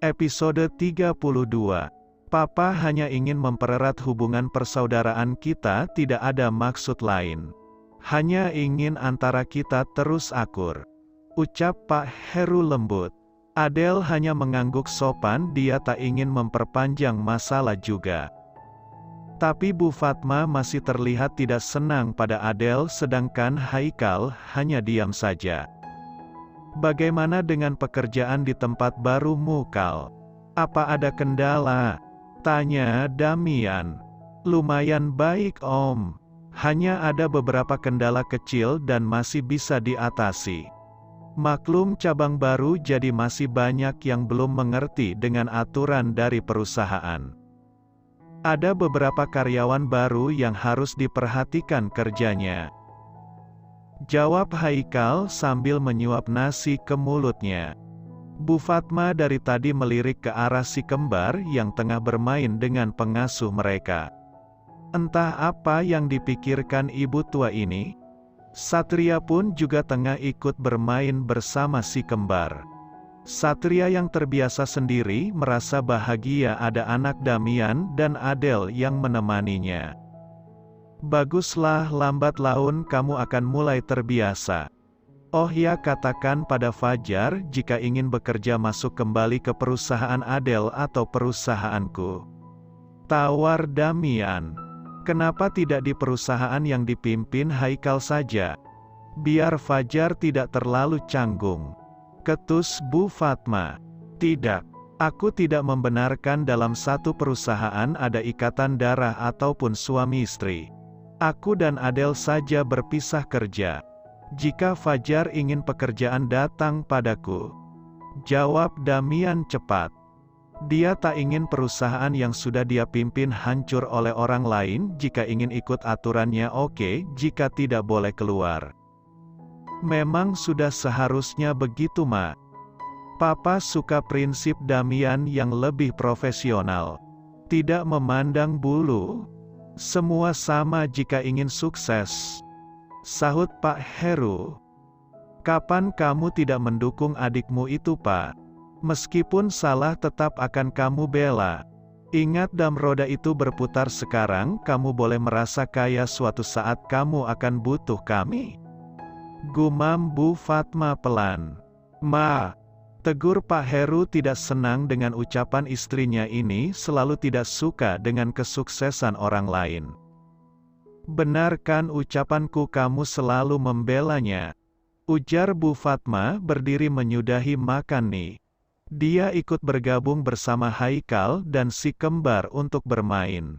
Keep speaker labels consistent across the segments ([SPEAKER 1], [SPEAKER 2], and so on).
[SPEAKER 1] Episode 32. Papa hanya ingin mempererat hubungan persaudaraan kita, tidak ada maksud lain. Hanya ingin antara kita terus akur. Ucap Pak Heru lembut. Adele hanya mengangguk sopan, dia tak ingin memperpanjang masalah juga. Tapi Bu Fatma masih terlihat tidak senang pada Adele, sedangkan Haikal hanya diam saja. Bagaimana dengan pekerjaan di tempat barumu, Kal? Apa ada kendala? Tanya Damian. Lumayan baik, Om. Hanya ada beberapa kendala kecil dan masih bisa diatasi. Maklum cabang baru, jadi masih banyak yang belum mengerti dengan aturan dari perusahaan. Ada beberapa karyawan baru yang harus diperhatikan kerjanya. Jawab Haikal sambil menyuap nasi ke mulutnya. Bu Fatma dari tadi melirik ke arah si kembar yang tengah bermain dengan pengasuh mereka. Entah apa yang dipikirkan ibu tua ini. Satria pun juga tengah ikut bermain bersama si kembar. Satria yang terbiasa sendiri merasa bahagia ada anak Damian dan Adele yang menemaninya. Baguslah, lambat laun kamu akan mulai terbiasa. Oh ya, katakan pada Fajar jika ingin bekerja masuk kembali ke perusahaan Adele atau perusahaanku. Tawar Damian. Kenapa tidak di perusahaan yang dipimpin Haikal saja? Biar Fajar tidak terlalu canggung. Ketus Bu Fatma. Tidak. Aku tidak membenarkan dalam satu perusahaan ada ikatan darah ataupun suami istri. Aku dan Adele saja berpisah kerja. Jika Fajar ingin pekerjaan, datang padaku. Jawab Damian cepat. Dia tak ingin perusahaan yang sudah dia pimpin hancur oleh orang lain. Jika ingin ikut aturannya oke, jika tidak boleh keluar. Memang sudah seharusnya begitu, Ma. Papa suka prinsip Damian yang lebih profesional. Tidak memandang bulu. Semua sama jika ingin sukses. Sahut Pak Heru. Kapan kamu tidak mendukung adikmu itu, Pak? Meskipun salah tetap akan kamu bela. Ingat, dam roda itu berputar sekarang, kamu boleh merasa kaya suatu saat kamu akan butuh kami. Gumam Bu Fatma pelan. Ma. Tegur Pak Heru tidak senang dengan ucapan istrinya ini, selalu tidak suka dengan kesuksesan orang lain. Benarkan ucapanku, kamu selalu membelanya. Ujar Bu Fatma berdiri menyudahi makan nih. Dia ikut bergabung bersama Haikal dan si kembar untuk bermain.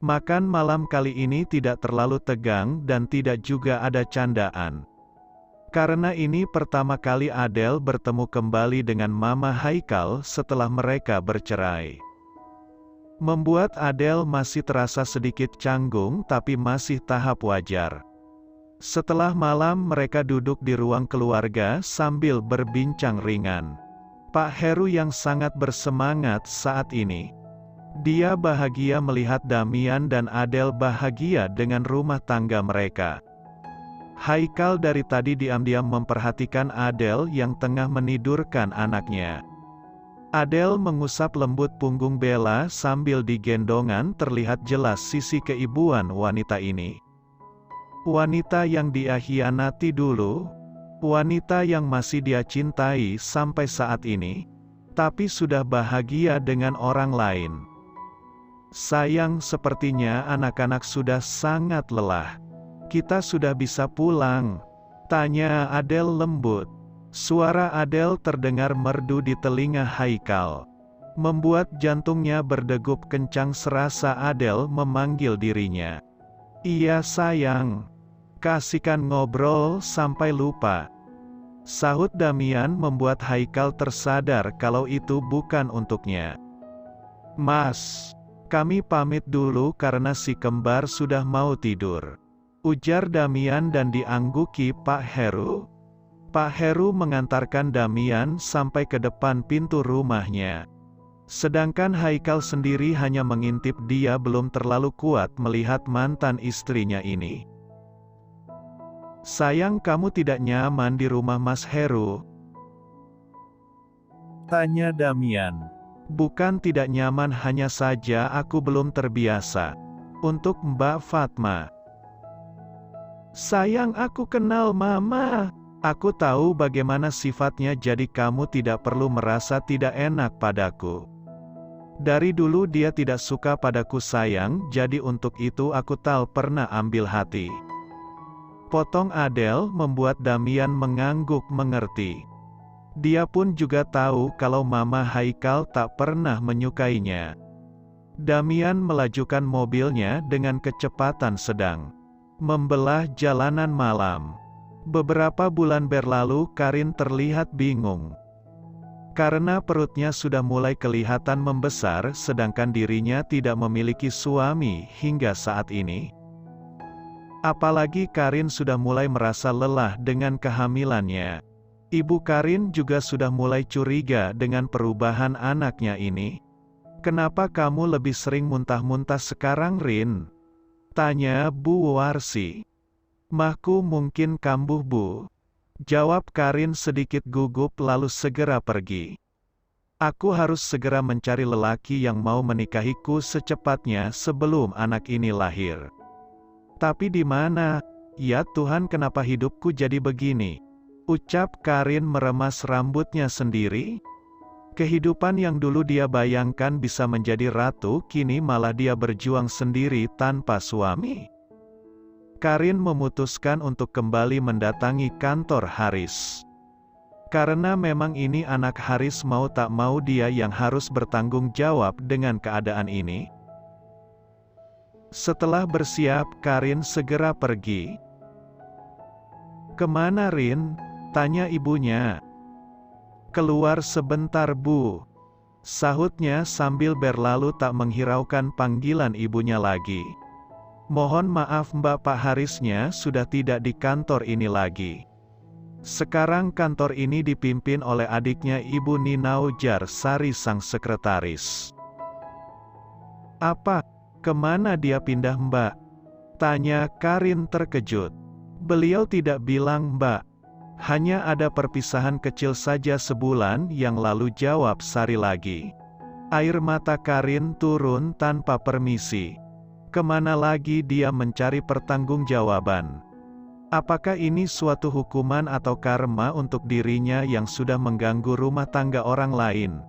[SPEAKER 1] Makan malam kali ini tidak terlalu tegang dan tidak juga ada candaan. Karena ini pertama kali Adele bertemu kembali dengan Mama Haikal setelah mereka bercerai. Membuat Adele masih terasa sedikit canggung, tapi masih tahap wajar. Setelah malam mereka duduk di ruang keluarga sambil berbincang ringan. Pak Heru yang sangat bersemangat saat ini. Dia bahagia melihat Damian dan Adele bahagia dengan rumah tangga mereka. Haikal dari tadi diam-diam memperhatikan Adele yang tengah menidurkan anaknya. Adele mengusap lembut punggung Bella sambil digendongan, terlihat jelas sisi keibuan wanita ini. Wanita yang dia hianati dulu, wanita yang masih dia cintai sampai saat ini, tapi sudah bahagia dengan orang lain. Sayang, sepertinya anak-anak sudah sangat lelah. Kita sudah bisa pulang? Tanya Adele lembut. Suara Adele terdengar merdu di telinga Haikal. Membuat jantungnya berdegup kencang serasa Adele memanggil dirinya. Iya sayang. Kasihkan ngobrol sampai lupa. Sahut Damian membuat Haikal tersadar kalau itu bukan untuknya. Mas, kami pamit dulu karena si kembar sudah mau tidur. Ujar Damian dan diangguki Pak Heru. Pak Heru mengantarkan Damian sampai ke depan pintu rumahnya. Sedangkan Haikal sendiri hanya mengintip, dia belum terlalu kuat melihat mantan istrinya ini. Sayang, kamu tidak nyaman di rumah Mas Heru. Tanya Damian. Bukan tidak nyaman, hanya saja aku belum terbiasa. Untuk Mbak Fatma. Sayang, aku kenal Mama. Aku tahu bagaimana sifatnya, jadi kamu tidak perlu merasa tidak enak padaku. Dari dulu dia tidak suka padaku sayang, jadi untuk itu aku tak pernah ambil hati. Potong Adele, membuat Damian mengangguk mengerti. Dia pun juga tahu kalau Mama Haikal tak pernah menyukainya. Damian melajukan mobilnya dengan kecepatan sedang. Membelah jalanan malam. Beberapa bulan berlalu, Karin terlihat bingung. Karena perutnya sudah mulai kelihatan membesar, sedangkan dirinya tidak memiliki suami hingga saat ini. Apalagi Karin sudah mulai merasa lelah dengan kehamilannya. Ibu Karin juga sudah mulai curiga dengan perubahan anaknya ini. Kenapa kamu lebih sering muntah-muntah sekarang, Rin? Tanya Bu Warsi. Mahku mungkin kambuh, Bu. Jawab Karin sedikit gugup lalu segera pergi. Aku harus segera mencari lelaki yang mau menikahiku secepatnya sebelum anak ini lahir. Tapi di mana? Ya Tuhan, kenapa hidupku jadi begini? Ucap Karin meremas rambutnya sendiri. Kehidupan yang dulu dia bayangkan bisa menjadi ratu, kini malah dia berjuang sendiri tanpa suami. Karin memutuskan untuk kembali mendatangi kantor Haris. Karena memang ini anak Haris, mau tak mau dia yang harus bertanggung jawab dengan keadaan ini. Setelah bersiap, Karin segera pergi. Kemana, Rin? Tanya ibunya. Keluar sebentar, Bu. Sahutnya sambil berlalu tak menghiraukan panggilan ibunya lagi. Mohon maaf Mbak, Pak Harisnya sudah tidak di kantor ini lagi. Sekarang kantor ini dipimpin oleh adiknya Ibu Ninaujar Sari, sang sekretaris. Apa? Kemana dia pindah, Mbak? Tanya Karin terkejut. Beliau tidak bilang, Mbak. Hanya ada perpisahan kecil saja sebulan yang lalu, jawab Sari lagi. Air mata Karin turun tanpa permisi. Kemana lagi dia mencari pertanggungjawaban? Apakah ini suatu hukuman atau karma untuk dirinya yang sudah mengganggu rumah tangga orang lain?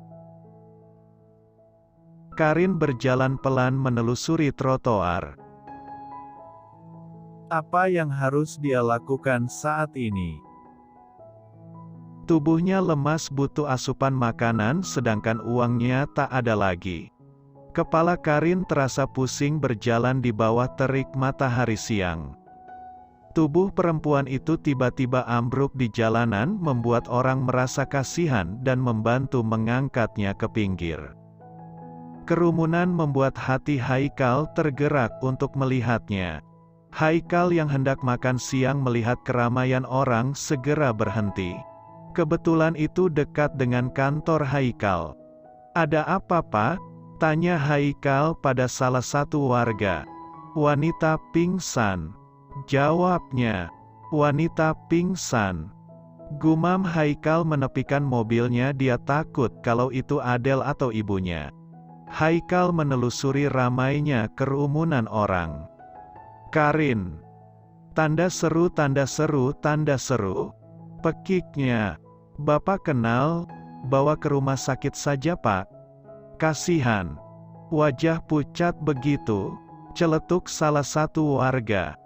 [SPEAKER 1] Karin berjalan pelan menelusuri trotoar. Apa yang harus dia lakukan saat ini? Tubuhnya lemas, butuh asupan makanan, sedangkan uangnya tak ada lagi. Kepala Karin terasa pusing berjalan di bawah terik matahari siang. Tubuh perempuan itu tiba-tiba ambruk di jalanan, membuat orang merasa kasihan dan membantu mengangkatnya ke pinggir. Kerumunan membuat hati Haikal tergerak untuk melihatnya. Haikal yang hendak makan siang melihat keramaian orang segera berhenti. Kebetulan itu dekat dengan kantor Haikal. Ada apa, Pak? Tanya Haikal pada salah satu warga. Wanita pingsan. Jawabnya. Wanita pingsan. Gumam Haikal menepikan mobilnya, dia takut kalau itu Adele atau ibunya. Haikal menelusuri ramainya kerumunan orang. Karin. Tanda seru, tanda seru, tanda seru. Pekiknya. Bapak kenal, bawa ke rumah sakit saja, Pak. Kasihan. Wajah pucat begitu, celetuk salah satu warga.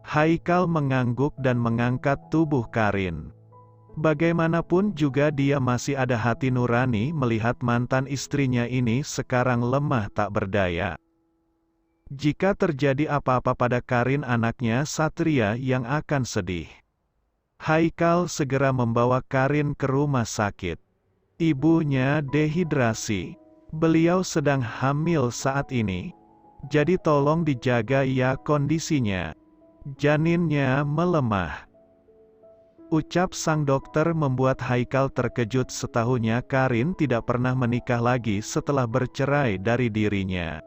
[SPEAKER 1] Haikal mengangguk dan mengangkat tubuh Karin. Bagaimanapun juga dia masih ada hati nurani melihat mantan istrinya ini sekarang lemah tak berdaya. Jika terjadi apa-apa pada Karin, anaknya Satria yang akan sedih. Haikal segera membawa Karin ke rumah sakit. Ibunya dehidrasi. Beliau sedang hamil saat ini. Jadi tolong dijaga ya kondisinya. Janinnya melemah. Ucap sang dokter membuat Haikal terkejut. Setahunnya Karin tidak pernah menikah lagi setelah bercerai dari dirinya.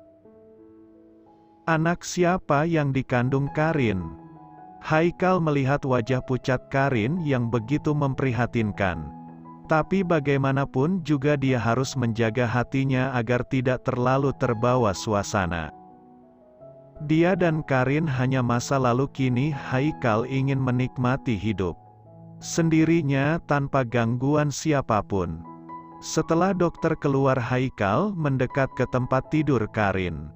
[SPEAKER 1] Anak siapa yang dikandung Karin? Haikal melihat wajah pucat Karin yang begitu memprihatinkan. Tapi bagaimanapun juga dia harus menjaga hatinya agar tidak terlalu terbawa suasana. Dia dan Karin hanya masa lalu, kini Haikal ingin menikmati hidup sendirinya tanpa gangguan siapapun. Setelah dokter keluar, Haikal mendekat ke tempat tidur Karin.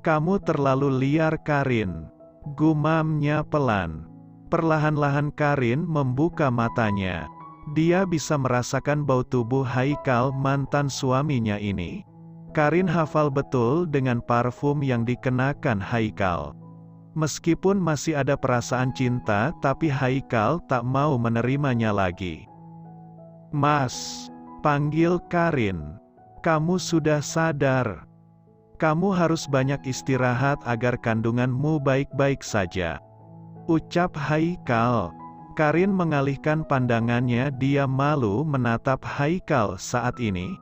[SPEAKER 1] "Kamu terlalu liar, Karin," gumamnya pelan. Perlahan-lahan Karin membuka matanya. Dia bisa merasakan bau tubuh Haikal, mantan suaminya ini. Karin hafal betul dengan parfum yang dikenakan Haikal. Meskipun masih ada perasaan cinta, tapi Haikal tak mau menerimanya lagi. "Mas," panggil Karin. "Kamu sudah sadar? Kamu harus banyak istirahat agar kandunganmu baik-baik saja," ucap Haikal. Karin mengalihkan pandangannya, dia malu menatap Haikal saat ini.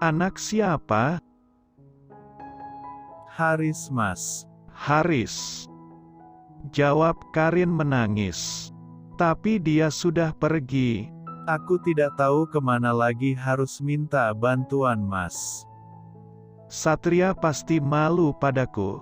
[SPEAKER 1] "Anak siapa?"
[SPEAKER 2] "Haris, Mas."
[SPEAKER 1] "Haris," jawab Karin menangis. "Tapi dia sudah pergi."
[SPEAKER 2] "Aku tidak tahu kemana lagi, harus minta bantuan, Mas."
[SPEAKER 1] "Satria pasti malu padaku."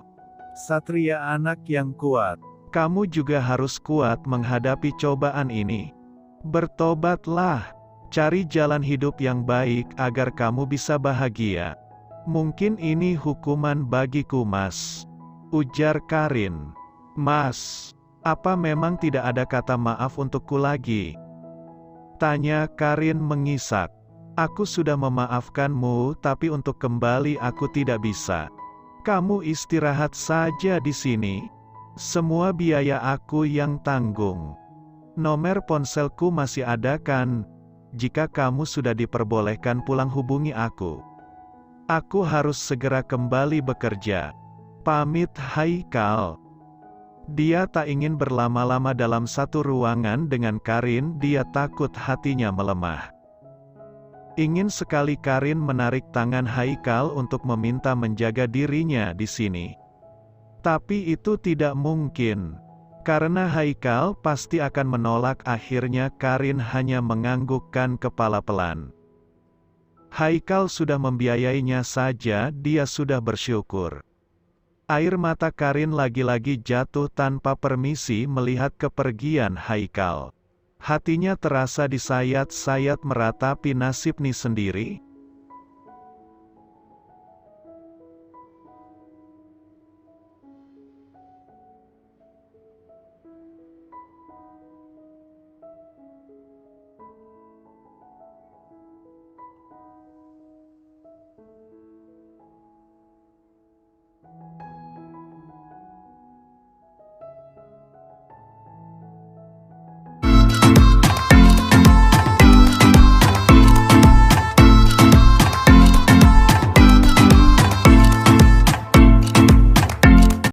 [SPEAKER 2] "Satria anak yang kuat."
[SPEAKER 1] "Kamu juga harus kuat menghadapi cobaan ini. Bertobatlah, cari jalan hidup yang baik agar kamu bisa bahagia." "Mungkin ini hukuman bagiku, Mas," ujar Karin. "Mas, apa memang tidak ada kata maaf untukku lagi?" tanya Karin mengisak. "Aku sudah memaafkanmu, tapi untuk kembali aku tidak bisa. Kamu istirahat saja di sini. Semua biaya aku yang tanggung. Nomor ponselku masih ada kan? Jika kamu sudah diperbolehkan pulang, hubungi aku. Aku harus segera kembali bekerja." Pamit Haikal. Dia tak ingin berlama-lama dalam satu ruangan dengan Karin, dia takut hatinya melemah. Ingin sekali Karin menarik tangan Haikal untuk meminta menjaga dirinya di sini. Tapi itu tidak mungkin. Karena Haikal pasti akan menolak. Akhirnya Karin hanya menganggukkan kepala pelan. Haikal sudah membiayainya saja, dia sudah bersyukur. Air mata Karin lagi-lagi jatuh tanpa permisi melihat kepergian Haikal. Hatinya terasa disayat-sayat meratapi nasibnya sendiri.